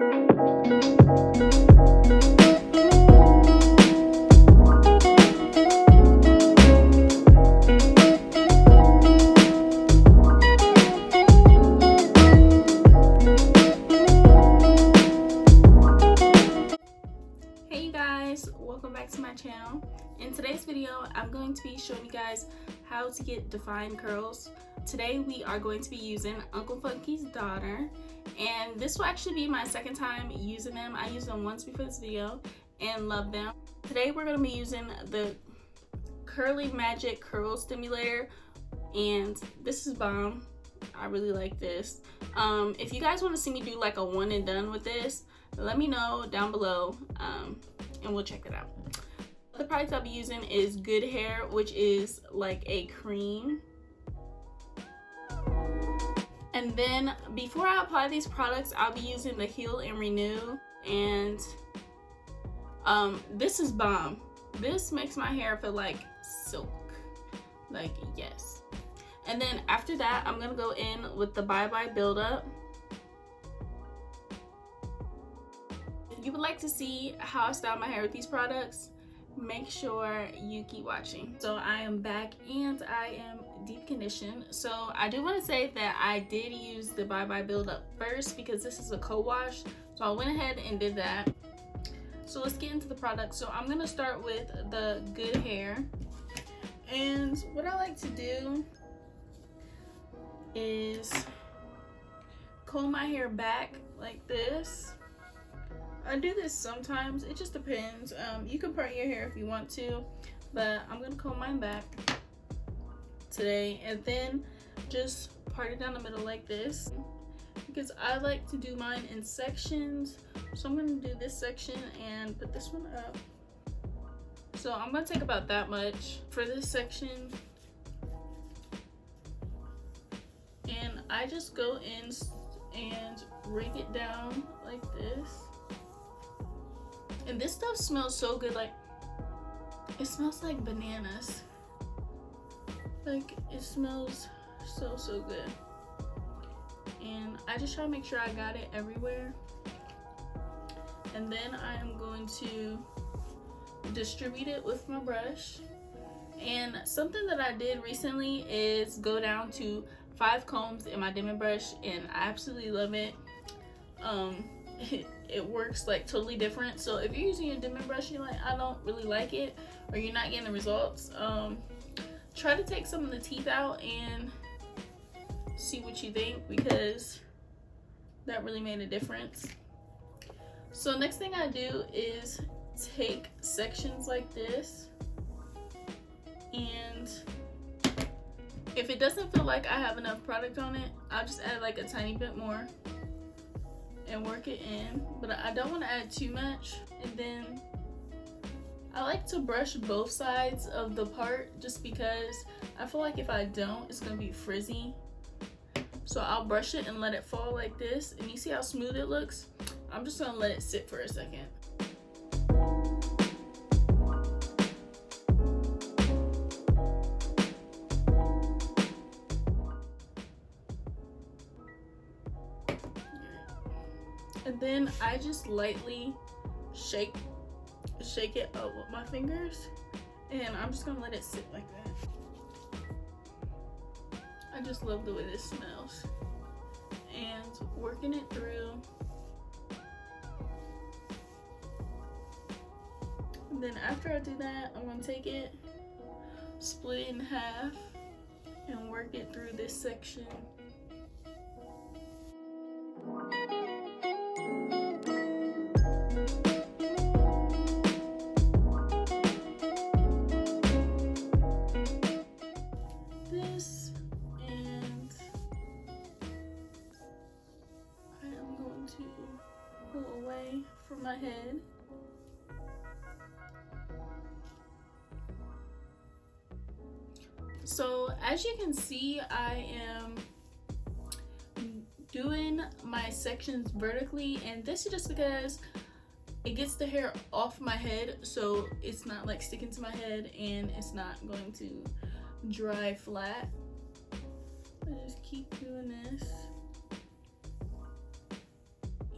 Hey you guys, welcome back to my channel. In today's video, I'm going to be showing you guys how to get defined curls. Today we are going to be using Uncle Funky's daughter, and this will actually be my second time using them. I used them once before this video and loved them. Today we're going to be using the Curly Magic Curl Stimulator, and this is bomb. I really like this. If you guys want to see me do like a one and done with this, let me know down below, and we'll check it out. The product I'll be using is Good Hair, which is like a cream. And then before I apply these products, I'll be using the Heal and Renew, and this is bomb. This makes my hair feel like silk, like yes. And then after that, I'm gonna go in with the Bye Bye Build Up. If you would like to see how I style my hair with these products, make sure you keep watching. So I am back and I am deep conditioned. So I do want to say that I did use the Bye Bye Build Up first because this is a co-wash. So I went ahead and did that. So let's get into the product. So I'm gonna start with the Good Hair. And what I like to do is comb my hair back like this. I do this sometimes, it just depends. You can part your hair if you want to, but I'm gonna comb mine back today and then just part it down the middle like this because I like to do mine in sections. So I'm gonna do this section and put this one up. So I'm gonna take about that much for this section, and I just go in and rake it down like this. And this stuff smells so good, like it smells like bananas. Like it smells so good. And I just try to make sure I got it everywhere. And then I am going to distribute it with my brush. And something that I did recently is go down to 5 combs in my Denman brush, and I absolutely love it. It works like totally different. So if you're using your Denman brush and you're like, I don't really like it, or you're not getting the results, try to take some of the teeth out and see what you think, because that really made a difference. So next thing I do is take sections like this, and if it doesn't feel like I have enough product on it, I'll just add like a tiny bit more and work it in, but I don't want to add too much. And then I like to brush both sides of the part just because I feel like if I don't, it's gonna be frizzy. So I'll brush it and let it fall like this, and you see how smooth it looks? I'm just gonna let it sit for a second. And then I just lightly shake it up with my fingers, and I'm just gonna let it sit like that. I just love the way this smells. And working it through. And then after I do that, I'm gonna take it, split it in half, and work it through this section. Away from my head. So as you can see, I am doing my sections vertically, and this is just because it gets the hair off my head, so it's not like sticking to my head and it's not going to dry flat. I just keep doing this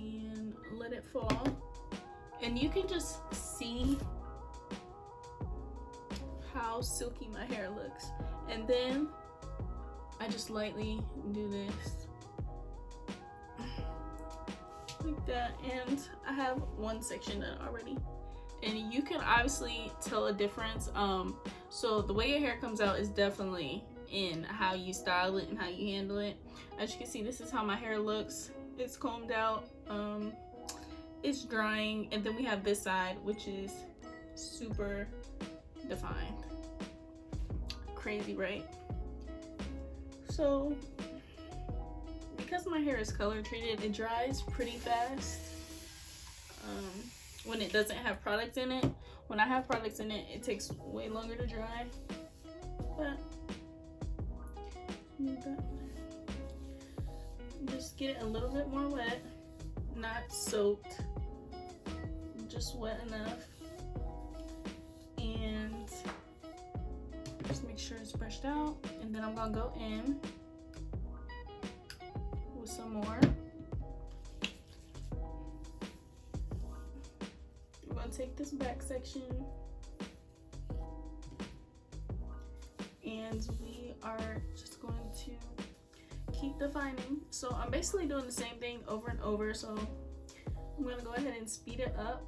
and it fall, and you can just see how silky my hair looks. And then I just lightly do this like that, and I have one section done already. And you can obviously tell a difference. So the way your hair comes out is definitely in how you style it and how you handle it. As you can see, this is how my hair looks. It's combed out, it's drying, and then we have this side, which is super defined. Crazy, right? So because my hair is color treated, it dries pretty fast when it doesn't have products in it. When I have products in it, it takes way longer to dry. But just get it a little bit more wet, not soaked, just wet enough, and just make sure it's brushed out. And then I'm gonna go in with some more. I'm gonna take this back section, and we are just going to keep defining. So I'm basically doing the same thing over and over, so I'm gonna go ahead and speed it up.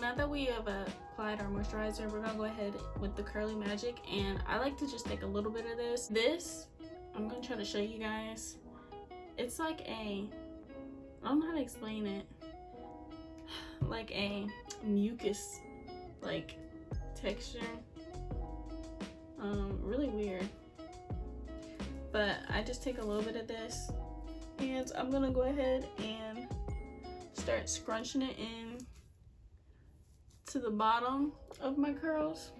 Now that we have applied our moisturizer, we're gonna go ahead with the Curly Magic, and I like to just take a little bit of this. I'm gonna try to show you guys. It's like I don't know how to explain it, like a mucus like texture, really weird, but I just take a little bit of this, and I'm gonna go ahead and start scrunching it in to the bottom of my curls.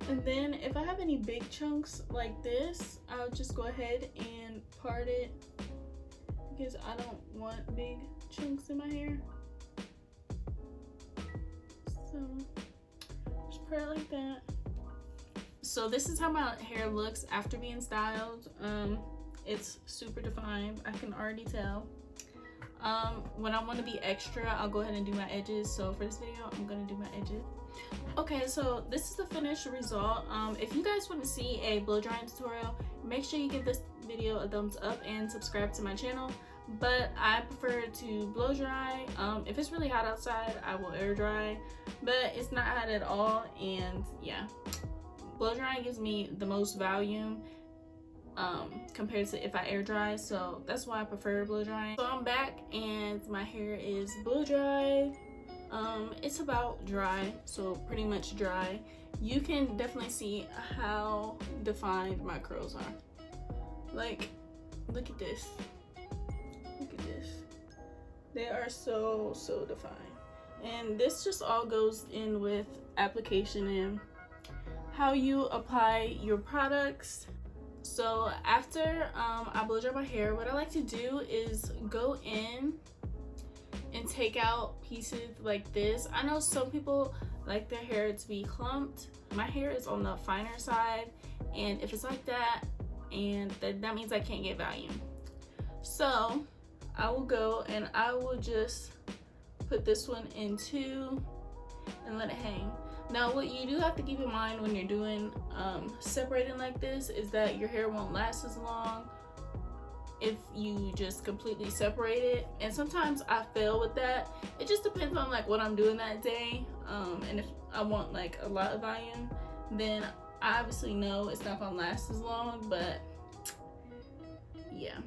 And then if I have any big chunks like this, I'll just go ahead and part it, because I don't want big chunks in my hair. So just part it like that. So this is how my hair looks after being styled. It's super defined, I can already tell. When I want to be extra, I'll go ahead and do my edges. So for this video, I'm gonna do my edges. Okay, so this is the finished result. If you guys want to see a blow drying tutorial, make sure you give this video a thumbs up and subscribe to my channel. But I prefer to blow dry. If it's really hot outside, I will air dry, but it's not hot at all. And yeah, blow drying gives me the most volume compared to if I air dry, so that's why I prefer blow drying. So I'm back and my hair is blow dried. It's about dry, so pretty much dry. You can definitely see how defined my curls are. Like, look at this. Look at this. They are so defined. And this just all goes in with application and how you apply your products. So after I blow dry my hair, what I like to do is go in and take out pieces like this. I know some people like their hair to be clumped. My hair is on the finer side, and if it's like that, and that means I can't get volume. So I will go and I will just put this one in two and let it hang. Now what you do have to keep in mind when you're doing separating like this is that your hair won't last as long if you just completely separate it, and sometimes I fail with that. It just depends on like what I'm doing that day, and if I want like a lot of volume, then I obviously know it's not gonna last as long. But yeah,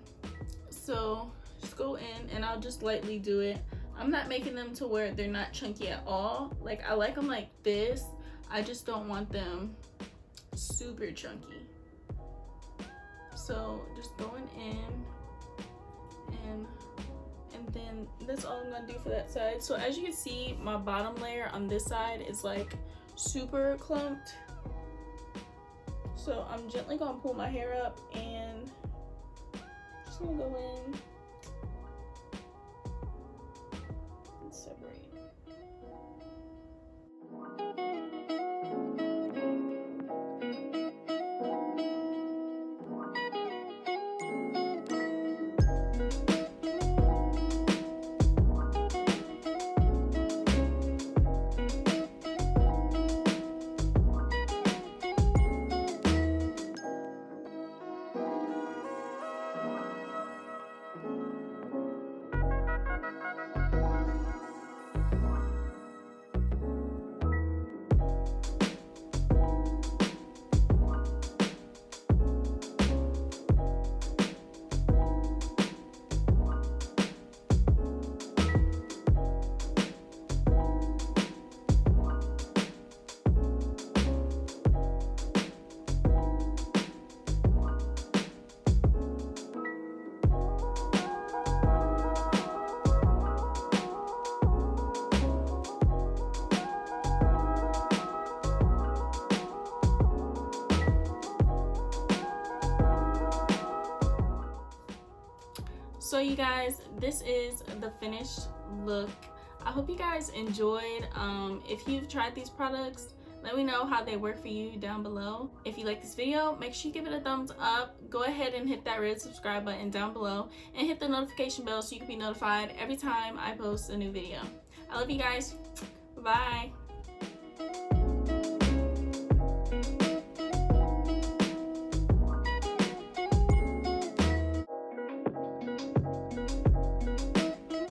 so just go in and I'll just lightly do it. I'm not making them to where they're not chunky at all. Like, I like them like this, I just don't want them super chunky. So just going in, and then that's all I'm gonna do for that side. So as you can see, my bottom layer on this side is like super clumped. So I'm gently gonna pull my hair up and just gonna go in and separate. So you guys, this is the finished look. I hope you guys enjoyed. If you've tried these products, let me know how they work for you down below. If you like this video, make sure you give it a thumbs up. Go ahead and hit that red subscribe button down below and hit the notification bell so you can be notified every time I post a new video. I love you guys. Bye.